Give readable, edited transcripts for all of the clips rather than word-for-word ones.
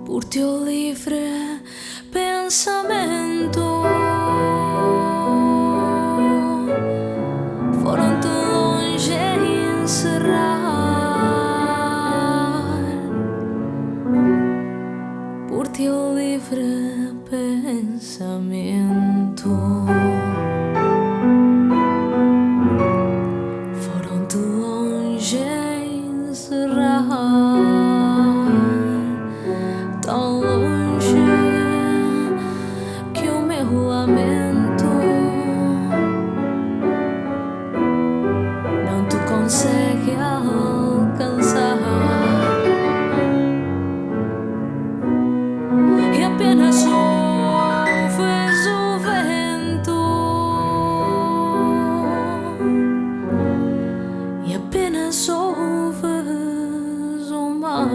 por teu livre pensamento. Foram-te longe a encerrar por teu livre pensamento. Foram-te longe a encerrar, tão longe que o meu lamento não te consegue alcançar. E apenas ouves o vento, e apenas ouves o mar.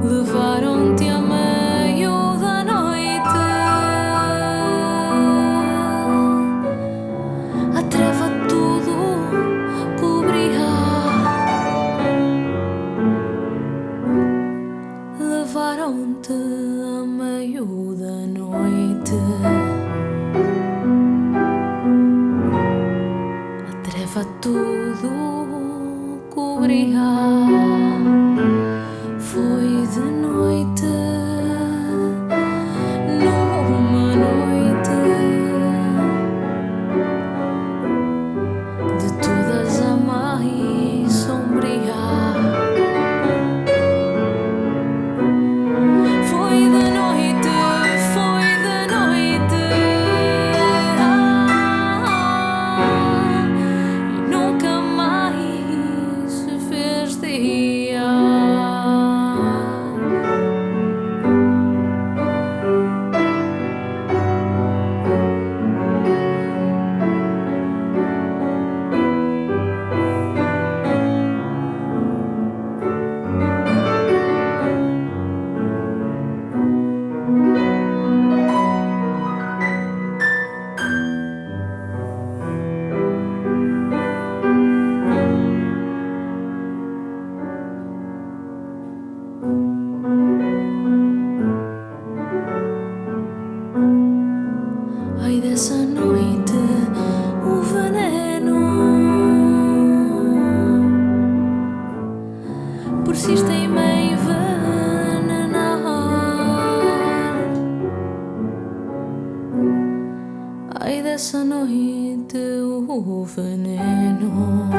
Levaram-te a meio da noite, a treva tudo cobria. Levaram-te a meio da noite, a treva tudo cobria. Foi de noite, numa noite de todas a mais sombria. Foi de noite, foi de noite, e nunca mais se fez dia. Ai dessa noite o veneno persiste em me envenenar. Ai dessa noite o veneno